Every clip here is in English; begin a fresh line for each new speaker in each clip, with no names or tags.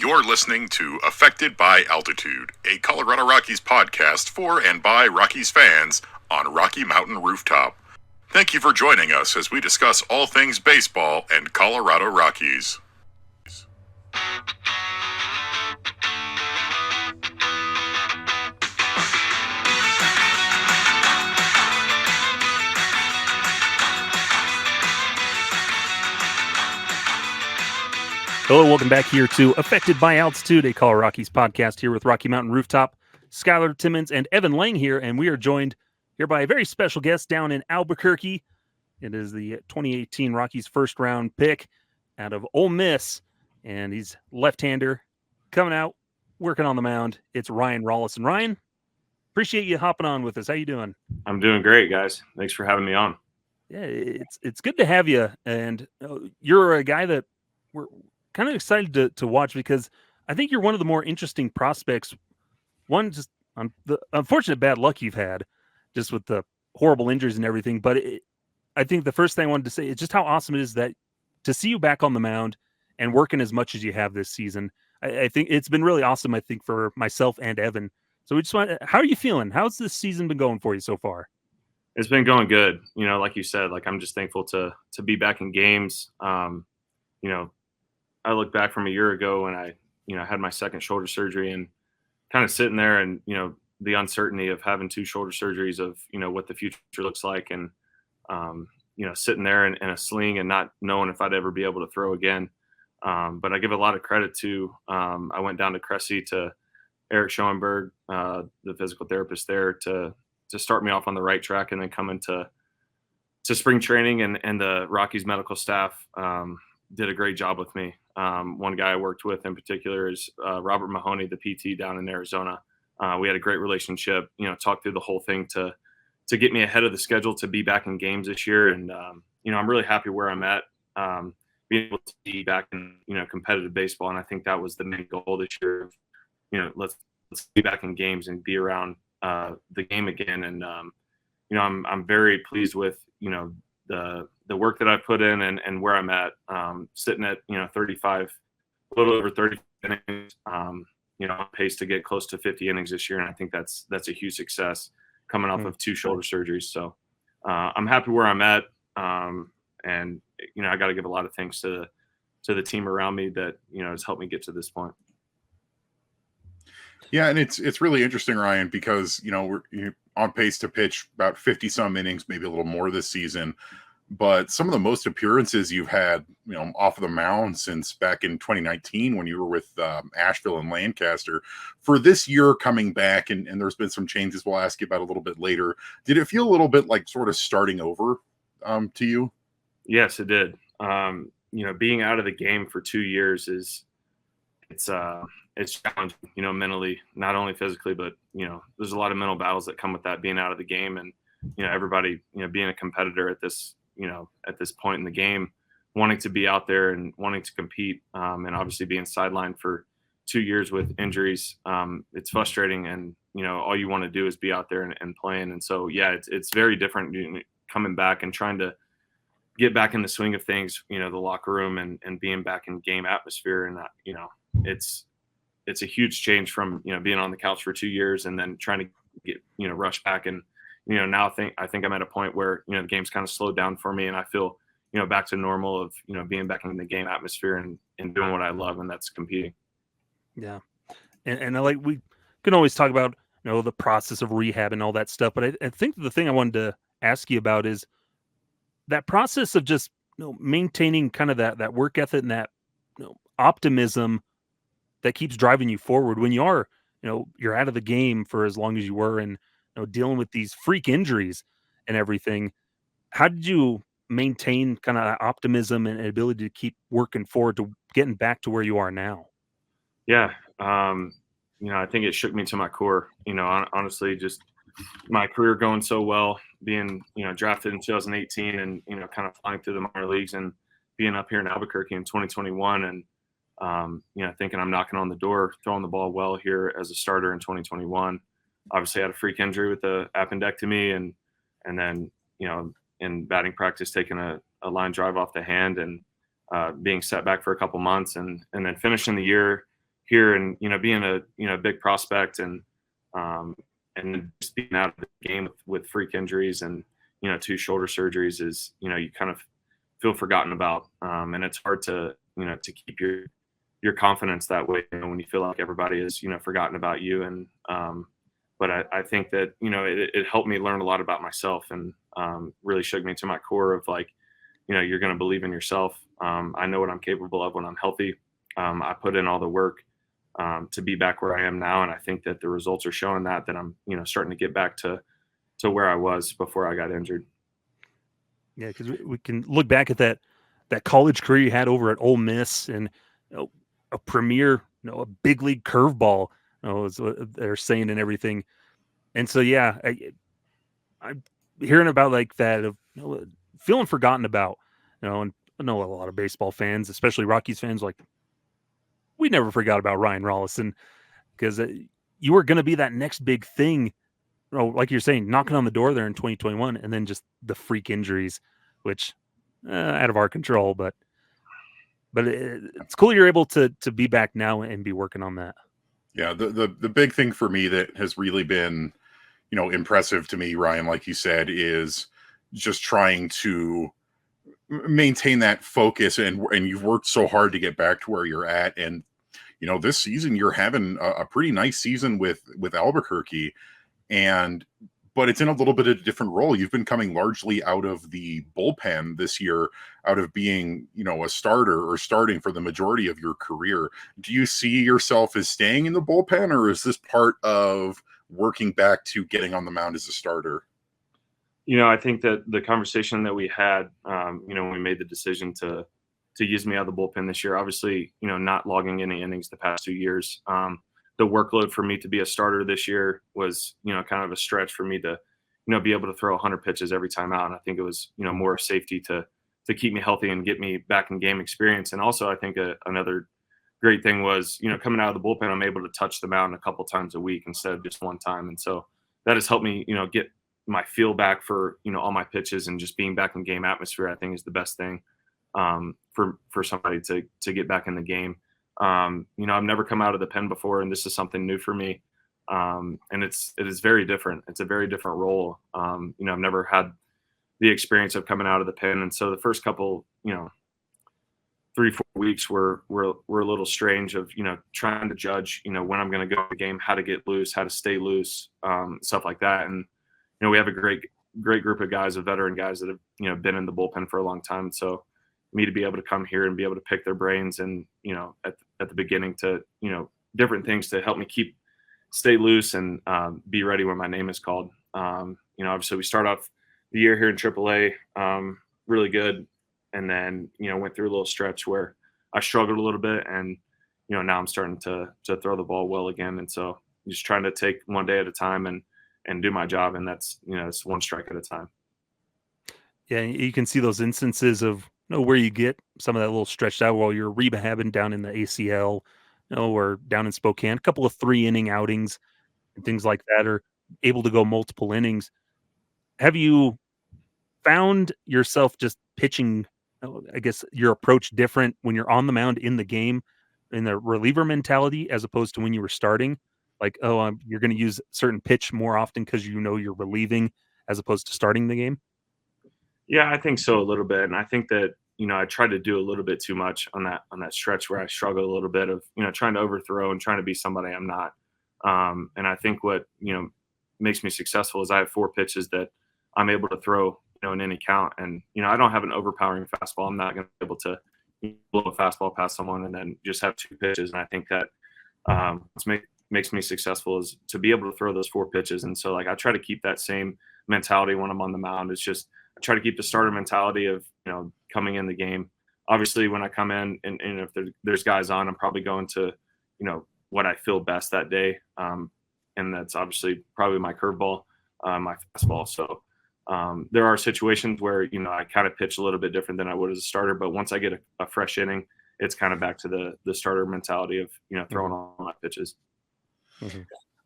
You're listening to Affected by Altitude, a Colorado Rockies podcast for and by Rockies fans on Rocky Mountain Rooftop. Thank you for joining us as we discuss all things baseball and Colorado Rockies.
Hello, welcome back here to Affected by Altitude, a Colorado Rockies podcast here with Rocky Mountain Rooftop. Skyler Timmons and Evan Lang here, and we are joined here by a very special guest down in Albuquerque. It is the 2018 Rockies first-round pick out of Ole Miss, and he's left-hander coming out, working on the mound. It's Ryan Rolison. Ryan, appreciate you hopping on with us. How you doing?
I'm doing great, guys. Thanks for having me on.
Yeah, it's good to have you, and you're a guy that we're kind of excited to watch because I think you're one of the more interesting prospects. One, just on the unfortunate bad luck you've had just with the horrible injuries and everything. But I think the first thing I wanted to say is just how awesome it is that to see you back on the mound and working as much as you have this season. I think it's been really awesome, I think, for myself and Evan. So we just want, how are you feeling? How's this season been going for you so far?
It's been going good. You know, like you said, like I'm just thankful to be back in games. You know, I look back from a year ago when I, had my second shoulder surgery and kind of sitting there and, the uncertainty of having two shoulder surgeries of, what the future looks like. And, sitting there in a sling and not knowing if I'd ever be able to throw again. But I give a lot of credit to, I went down to Cressy to Eric Schoenberg, the physical therapist there to start me off on the right track, and then come into spring training and the Rockies medical staff, did a great job with me. One guy I worked with in particular is Robert Mahoney, the PT down in Arizona. We had a great relationship, talked through the whole thing to get me ahead of the schedule to be back in games this year. And, I'm really happy where I'm at, being able to be back in, competitive baseball. And I think that was the main goal this year. Let's be back in games and be around the game again. And, I'm very pleased with, the work that I put in and where I'm at, sitting at, 35, a little over 30 innings, on pace to get close to 50 innings this year. And I think that's a huge success coming off of two shoulder surgeries. So I'm happy where I'm at. And, I got to give a lot of thanks to the team around me that, has helped me get to this point.
Yeah, and it's really interesting, Ryan, because, we're on pace to pitch about 50-some innings, maybe a little more this season. But some of the most appearances you've had, off of the mound since back in 2019 when you were with Asheville and Lancaster. For this year coming back, and there's been some changes we'll ask you about a little bit later. Did it feel a little bit like sort of starting over to you?
Yes, it did. Being out of the game for 2 years it's challenging, mentally, not only physically, but, there's a lot of mental battles that come with that, being out of the game. And, everybody, being a competitor at this point in the game, wanting to be out there and wanting to compete, and obviously being sidelined for 2 years with injuries. It's frustrating, and, all you want to do is be out there and playing. And so, yeah, it's very different coming back and trying to get back in the swing of things, the locker room and being back in game atmosphere. And that, it's a huge change from, being on the couch for 2 years and then trying to get, rush back. And, now I think I'm at a point where, the game's kind of slowed down for me, and I feel, back to normal of, being back in the game atmosphere and doing what I love, and that's competing.
Yeah. And like, we can always talk about, the process of rehab and all that stuff. But I think the thing I wanted to ask you about is that process of just, maintaining kind of that work ethic and that, optimism that keeps driving you forward when you are, you're out of the game for as long as you were, and, dealing with these freak injuries and everything. How did you maintain kind of optimism and ability to keep working forward to getting back to where you are now?
Yeah. I think it shook me to my core, honestly, just my career going so well, being, drafted in 2018 and, kind of flying through the minor leagues and being up here in Albuquerque in 2021. And, thinking I'm knocking on the door, throwing the ball well here as a starter in 2021. Obviously had a freak injury with the appendectomy and then, in batting practice, taking a line drive off the hand and being set back for a couple months and then finishing the year, here and, being a big prospect and just being out of the game with freak injuries and, 2 shoulder surgeries is, you kind of feel forgotten about. And it's hard to, to keep your confidence that way, when you feel like everybody is, forgotten about you. And, but I think that, it helped me learn a lot about myself and really shook me to my core of like, you're going to believe in yourself. I know what I'm capable of when I'm healthy. I put in all the work to be back where I am now. And I think that the results are showing that I'm, starting to get back to where I was before I got injured.
Yeah, because we can look back at that college career you had over at Ole Miss and a premier, a big league curveball, is what they're saying and everything. And so, yeah, I'm hearing about like that of feeling forgotten about, and I know a lot of baseball fans, especially Rockies fans, like we never forgot about Ryan Rolison because you were going to be that next big thing. Like you're saying, knocking on the door there in 2021, and then just the freak injuries, which out of our control, but it's cool you're able to be back now and be working on that.
Yeah, the big thing for me that has really been, impressive to me, Ryan, like you said, is just trying to maintain that focus, and you've worked so hard to get back to where you're at. And this season you're having a pretty nice season with Albuquerque, but it's in a little bit of a different role. You've been coming largely out of the bullpen this year, out of being, a starter or starting for the majority of your career. Do you see yourself as staying in the bullpen, or is this part of working back to getting on the mound as a starter?
I think that the conversation that we had, when we made the decision to use me out of the bullpen this year, obviously, not logging any innings the past 2 years, the workload for me to be a starter this year was, kind of a stretch for me to, be able to throw 100 pitches every time out. And I think it was, more safety to keep me healthy and get me back in game experience. And also, I think another great thing was, coming out of the bullpen, I'm able to touch the mound a couple times a week instead of just one time. And so that has helped me, get my feel back for, all my pitches, and just being back in game atmosphere, I think is the best thing for somebody to get back in the game. I've never come out of the pen before, and this is something new for me. And it is very different. It's a very different role. I've never had the experience of coming out of the pen. And so the first couple, 3-4 weeks were a little strange of, trying to judge, when I'm going to go to the game, how to get loose, how to stay loose, stuff like that. And, we have a great group of guys, of veteran guys that have, been in the bullpen for a long time. So me to be able to come here and be able to pick their brains and, at the beginning to, different things to help me stay loose and be ready when my name is called. Obviously we start off the year here in AAA really good. And then, went through a little stretch where I struggled a little bit, and, now I'm starting to throw the ball well again. And so just trying to take one day at a time and do my job. And that's, it's one strike at a time.
Yeah. You can see those instances of, where you get some of that little stretched out while you're rehabbing down in the ACL, or down in Spokane, a couple of 3-inning outings and things like that, are able to go multiple innings. Have you found yourself just pitching, I guess, your approach different when you're on the mound in the game, in the reliever mentality, as opposed to when you were starting? Like, you're going to use certain pitch more often because you're relieving as opposed to starting the game?
Yeah, I think so, a little bit. And I think that, I tried to do a little bit too much on that stretch where I struggled a little bit of, trying to overthrow and trying to be somebody I'm not. And I think what, makes me successful is I have 4 pitches that I'm able to throw, in any count. And, I don't have an overpowering fastball. I'm not going to be able to blow a fastball past someone and then just have 2 pitches. And I think that makes me successful is to be able to throw those 4 pitches. And so, like, I try to keep that same mentality when I'm on the mound. It's just, I try to keep the starter mentality of, coming in the game. Obviously, when I come in and if there's guys on, I'm probably going to, what I feel best that day. And that's obviously probably my curveball, my fastball. So there are situations where, I kind of pitch a little bit different than I would as a starter. But once I get a fresh inning, it's kind of back to the starter mentality of, throwing all my pitches.
Mm-hmm.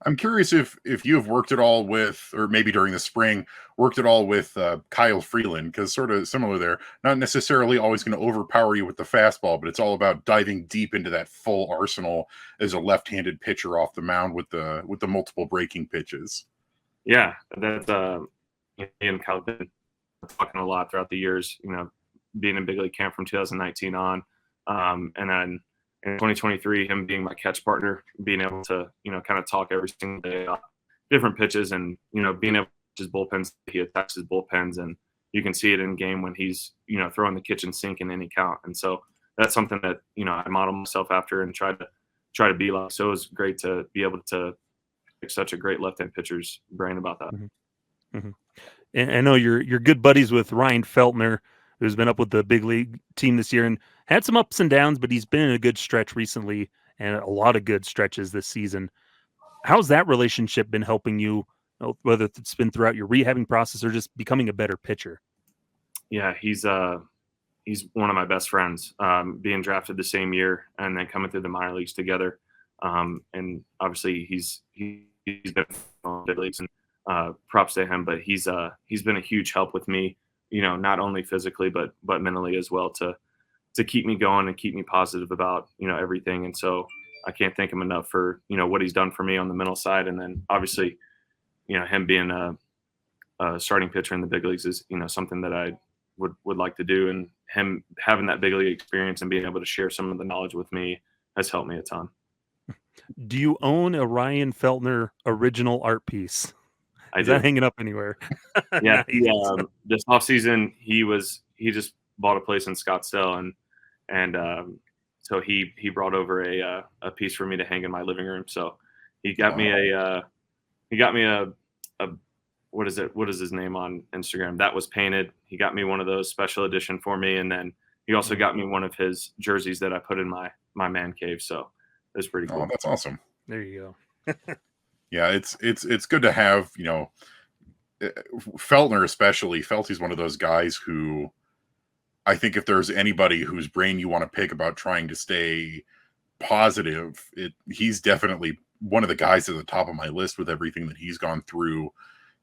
I'm curious if you have worked at all with, or maybe during the spring, worked at all with Kyle Freeland, because sort of similar there. Not necessarily always going to overpower you with the fastball, but it's all about diving deep into that full arsenal as a left-handed pitcher off the mound with the multiple breaking pitches.
Yeah, that's me and Kyle have been talking a lot throughout the years. Being in big league camp from 2019 on, and then in 2023, him being my catch partner, being able to, kind of talk every single day about different pitches and, being able to his bullpens, he attacks his bullpens, and you can see it in game when he's, throwing the kitchen sink in any count. And so that's something that, I model myself after and try to be like. So it was great to be able to pick such a great left-hand pitcher's brain about that.
Mm-hmm. Mm-hmm. And I know you're good buddies with Ryan Feltner, who's been up with the big league team this year and had some ups and downs, but he's been in a good stretch recently and a lot of good stretches this season. How's that relationship been helping you, whether it's been throughout your rehabbing process or just becoming a better pitcher?
Yeah, he's one of my best friends, being drafted the same year and then coming through the minor leagues together. And obviously he's been in big leagues, and props to him, but he's been a huge help with me, not only physically, but mentally as well, to keep me going and keep me positive about, everything. And so I can't thank him enough for, what he's done for me on the mental side. And then obviously, him being a starting pitcher in the big leagues is, something that I would like to do. And him having that big league experience and being able to share some of the knowledge with me has helped me a ton.
Do you own a Ryan Feltner original art piece? Is that hanging up anywhere?
Yeah. Nice. This offseason, he just bought a place in Scottsdale, and so he brought over a piece for me to hang in my living room. So he got me a what is his name on Instagram? That was painted. He got me one of those special edition for me, and then he also got me one of his jerseys that I put in my man cave. So it was pretty cool.
Oh, that's awesome.
There you go.
Yeah, it's good to have, Feltner especially. Felty's one of those guys who, I think if there's anybody whose brain you want to pick about trying to stay positive, he's definitely one of the guys at the top of my list with everything that he's gone through,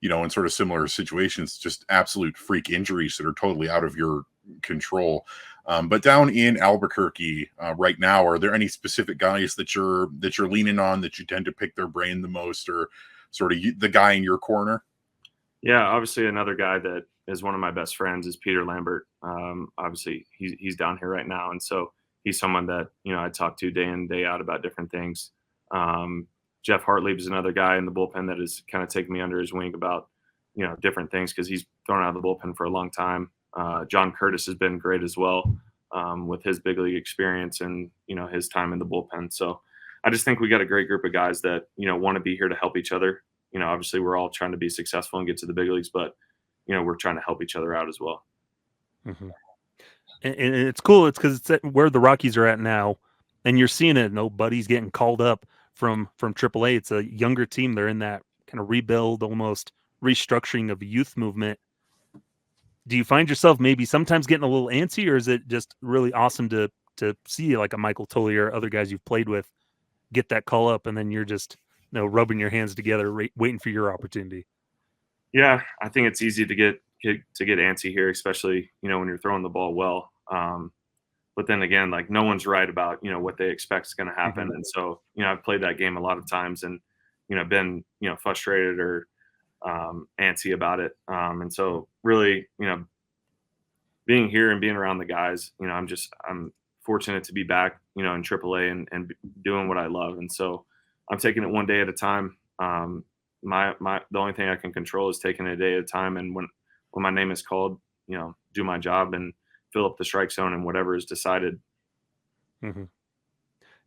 in sort of similar situations, just absolute freak injuries that are totally out of your control. But down in Albuquerque right now, are there any specific guys that you're leaning on, that you tend to pick their brain the most, or sort of the guy in your corner?
Yeah, obviously another guy that is one of my best friends is Peter Lambert. Obviously he's down here right now, and so he's someone that I talk to day in, day out about different things. Jeff Hartlieb is another guy in the bullpen that has kind of taken me under his wing about different things, because he's thrown out of the bullpen for a long time. John Curtis has been great as well, with his big league experience and his time in the bullpen. So I just think we got a great group of guys that want to be here to help each other. Obviously we're all trying to be successful and get to the big leagues, but we're trying to help each other out as well.
Mm-hmm. And it's cool. It's because it's where the Rockies are at now, and you're seeing it. Nobody's getting called up from AAA. It's a younger team. They're in that kind of rebuild, almost restructuring of a youth movement. Do you find yourself maybe sometimes getting a little antsy, or is it just really awesome to see like a Michael Tully or other guys you've played with get that call up, and then you're just rubbing your hands together, waiting for your opportunity?
Yeah, I think it's easy to get antsy here, especially when you're throwing the ball well. But then again, like, no one's right about what they expect is going to happen, mm-hmm. And so I've played that game a lot of times, and been frustrated or antsy about it. And so really, being here and being around the guys, I'm fortunate to be back, in AAA and doing what I love. And so I'm taking it one day at a time. The only thing I can control is taking it a day at a time. And when my name is called, do my job and fill up the strike zone and whatever is decided.
Mm-hmm.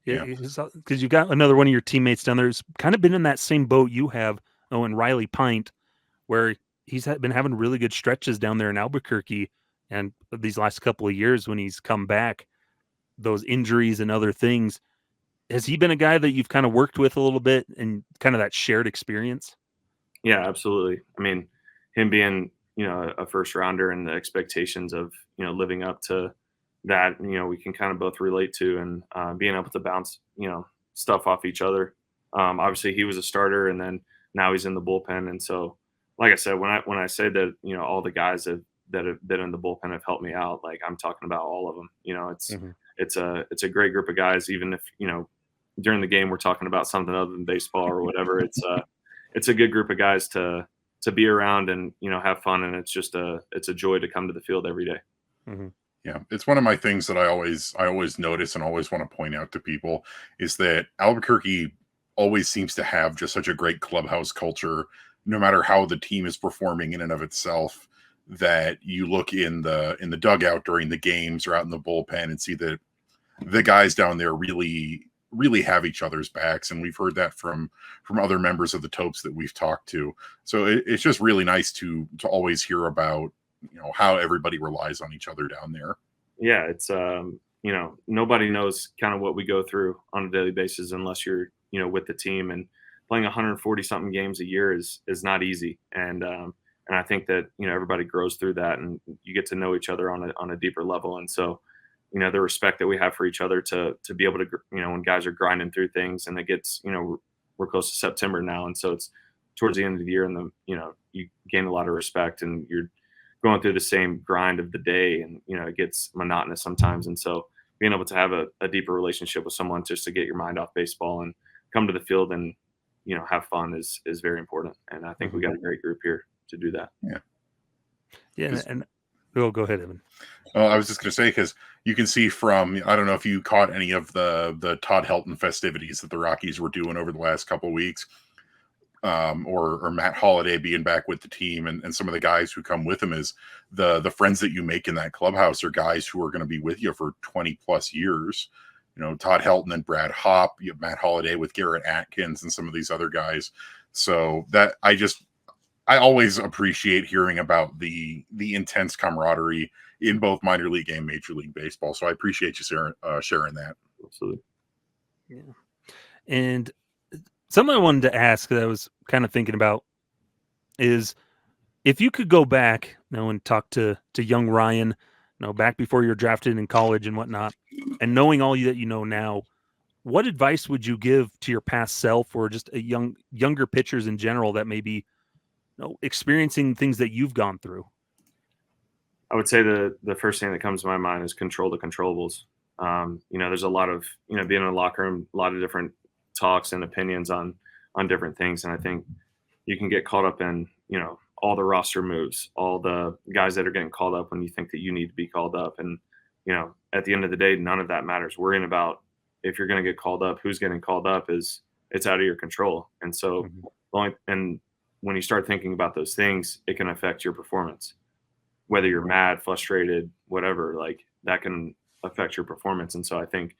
Yeah, because you've got another one of your teammates down there who's kind of been in that same boat you have, and Riley Pint, where he's been having really good stretches down there in Albuquerque. And these last couple of years when he's come back, those injuries and other things, has he been a guy that you've kind of worked with a little bit and kind of that shared experience?
Yeah, absolutely. I mean, him being, a first rounder and the expectations of, living up to that, we can kind of both relate to, and being able to bounce, stuff off each other. Obviously, he was a starter, and then now he's in the bullpen. And so, like I said, when I say that, all the guys that have been in the bullpen have helped me out, like I'm talking about all of them. It's a great group of guys. Even if during the game we're talking about something other than baseball or whatever, it's a good group of guys to be around and have fun, and it's a joy to come to the field every day.
Mm-hmm.
Yeah, it's one of my things that I always notice and always want to point out to people is that Albuquerque always seems to have just such a great clubhouse culture, no matter how the team is performing in and of itself, that you look in the dugout during the games or out in the bullpen and see that the guys down there really have each other's backs. And we've heard that from other members of the Topes that we've talked to. So it's just really nice to always hear about how everybody relies on each other down there.
Yeah, it's nobody knows kind of what we go through on a daily basis unless you're with the team, and playing 140 something games a year is not easy. And I think that everybody grows through that, and you get to know each other on a deeper level. And so the respect that we have for each other to be able to when guys are grinding through things, and it gets we're close to September now, and so it's towards the end of the year, and you gain a lot of respect, and you're going through the same grind of the day, and it gets monotonous sometimes. And so being able to have a deeper relationship with someone just to get your mind off baseball and come to the field and have fun is very important. And I think we got a great group here to do that.
Yeah. And go ahead, Evan.
I was just going to say, because you can see from, I don't know if you caught any of the Todd Helton festivities that the Rockies were doing over the last couple of weeks. Or Matt Holliday being back with the team, and some of the guys who come with him, is the friends that you make in that clubhouse are guys who are going to be with you for 20 plus years. Todd Helton and Brad Hopp, you have Matt Holliday with Garrett Atkins and some of these other guys. So that I always appreciate hearing about the intense camaraderie in both minor league and major league baseball. So I appreciate you sharing that.
Absolutely.
Yeah. And something I wanted to ask that I was kind of thinking about is, if you could go back and talk to young Ryan, back before you're drafted in college and whatnot, and knowing all that you know now, what advice would you give to your past self, or just younger pitchers in general that may be experiencing things that you've gone through?
I would say the first thing that comes to my mind is control the controllables. There's a lot of being in a locker room, a lot of different talks and opinions on different things, and I think you can get caught up in all the roster moves, all the guys that are getting called up when you think that you need to be called up, and at the end of the day, none of that matters. Worrying about if you're going to get called up, who's getting called up, it's out of your control. And so and when you start thinking about those things, it can affect your performance, whether you're mad, frustrated, whatever, like that can affect your performance. And so I think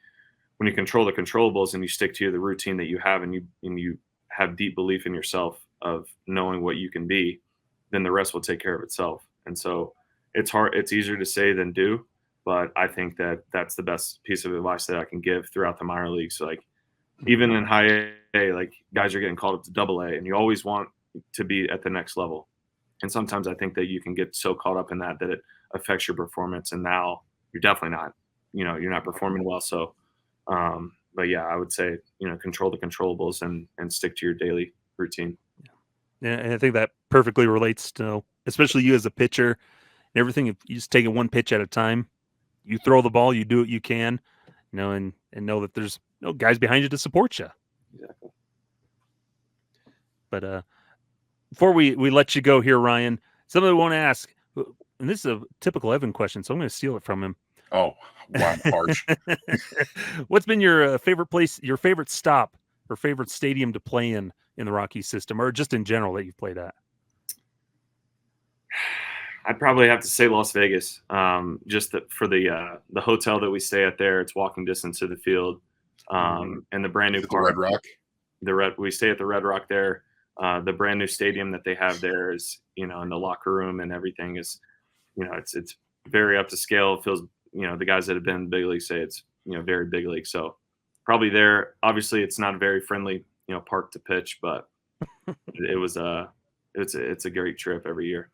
when you control the controllables and you stick to the routine that you have, and you have deep belief in yourself of knowing what you can be, then the rest will take care of itself. And so it's easier to say than do, but I think that that's the best piece of advice that I can give throughout the minor leagues. Like even in high A, like guys are getting called up to double A, and you always want to be at the next level. And sometimes I think that you can get so caught up in that it affects your performance. And now you're definitely not, you're not performing well. So, but yeah, I would say, control the controllables and stick to your daily routine.
Yeah, and I think that perfectly relates to, especially you as a pitcher, and everything. If you just take it one pitch at a time, you throw the ball, you do what you can, and know that there's guys behind you to support you.
Exactly.
But before we let you go here, Ryan, something I want to ask, and this is a typical Evan question, so I'm going to steal it from him.
Oh, wow, harsh.
What's been your favorite place, your favorite stop, or favorite stadium to play in the Rockies system, or just in general that you've played at?
I'd probably have to say Las Vegas. Just for the hotel that we stay at there, it's walking distance to the field, and the brand new
Red Rock.
We stay at the Red Rock there. The brand new stadium that they have there is, in the locker room and everything is, it's very up to scale. It feels, the guys that have been in big league say it's, very big league. So probably there. Obviously, it's not a very friendly, park to pitch, but it's a great trip every year.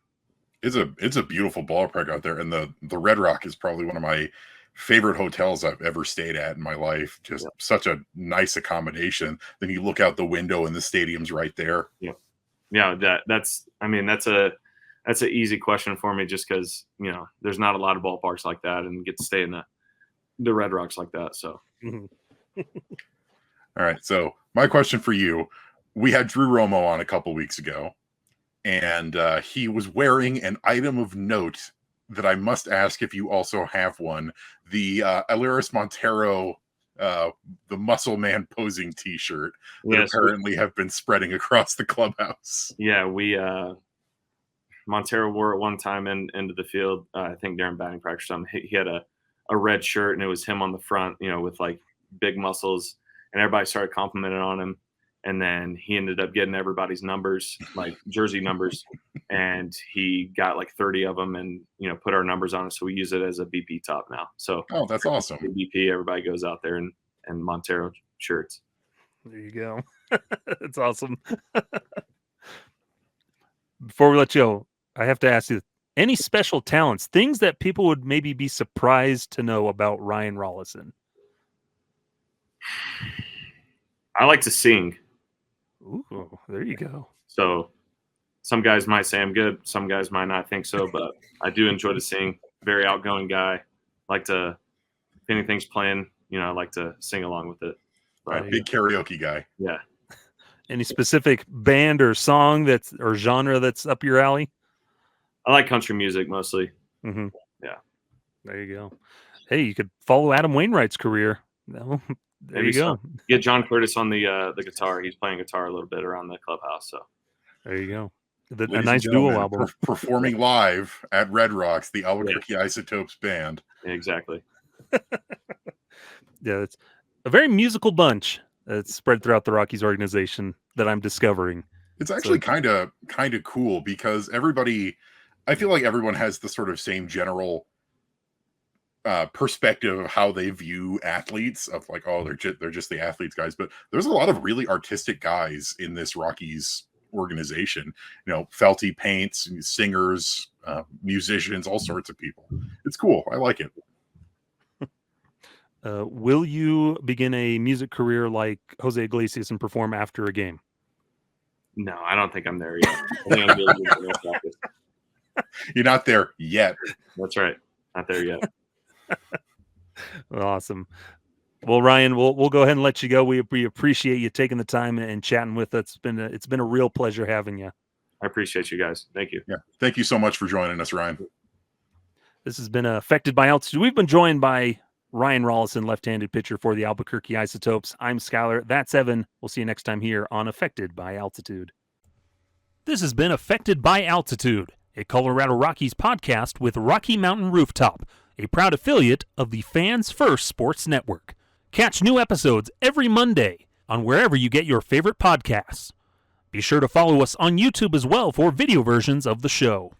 It's a beautiful ballpark out there, and the Red Rock is probably one of my favorite hotels I've ever stayed at in my life. Just such a nice accommodation. Then you look out the window and the stadium's right there.
Yeah, that's an easy question for me, just because there's not a lot of ballparks like that, and get to stay in the Red Rocks like that. So,
all right. So my question for you: we had Drew Romo on a couple weeks ago, and he was wearing an item of note that I must ask if you also have one. The Elehuris Montero, the Muscle Man posing T-shirt that apparently have been spreading across the clubhouse.
Yeah, we Montero wore it one time into the field. I think during batting practice or something. He had a red shirt, and it was him on the front, with like big muscles, and everybody started complimenting on him. And then he ended up getting everybody's numbers, like jersey numbers, and he got like 30 of them, and put our numbers on it. So we use it as a BP top now. So
that's awesome.
BP, everybody goes out there and Montero shirts.
There you go. That's awesome. Before we let you go, I have to ask you, any special talents, things that people would maybe be surprised to know about Ryan Rolison?
I like to sing.
Ooh, there you go.
So some guys might say I'm good. Some guys might not think so, but I do enjoy to sing. Very outgoing guy. Like to, if anything's playing, I like to sing along with it.
But, big karaoke guy.
Yeah.
Any specific band or song or genre that's up your alley?
I like country music mostly.
Mm-hmm.
Yeah.
There you go. Hey, you could follow Adam Wainwright's career. No, there you go.
Get John Curtis on the guitar. He's playing guitar a little bit around the clubhouse. So
there you go. A nice duo album.
Performing live at Red Rocks, the Albuquerque Isotopes band.
Exactly.
Yeah, it's a very musical bunch that's spread throughout the Rockies organization that I'm discovering.
It's actually kind of cool because I feel like everyone has the sort of same general perspective of how they view athletes, of like, oh, they're just the athletes guys, but there's a lot of really artistic guys in this Rockies organization. Felty paints, singers, musicians, all sorts of people. It's cool. I like it.
Will you begin a music career like Jose Iglesias and perform after a game?
No, I don't think I'm there yet. I think I'm doing practice.
You're not there yet.
That's right. Not there yet.
Awesome. Well, Ryan, we'll go ahead and let you go. We appreciate you taking the time and chatting with us. It's been a real pleasure having you.
I appreciate you guys. Thank you.
Yeah. Thank you so much for joining us, Ryan.
This has been Affected by Altitude. We've been joined by Ryan Rolison, left-handed pitcher for the Albuquerque Isotopes. I'm Skyler. That's Evan. We'll see you next time here on Affected by Altitude. This has been Affected by Altitude, a Colorado Rockies podcast with Rocky Mountain Rooftop, a proud affiliate of the Fans First Sports Network. Catch new episodes every Monday on wherever you get your favorite podcasts. Be sure to follow us on YouTube as well for video versions of the show.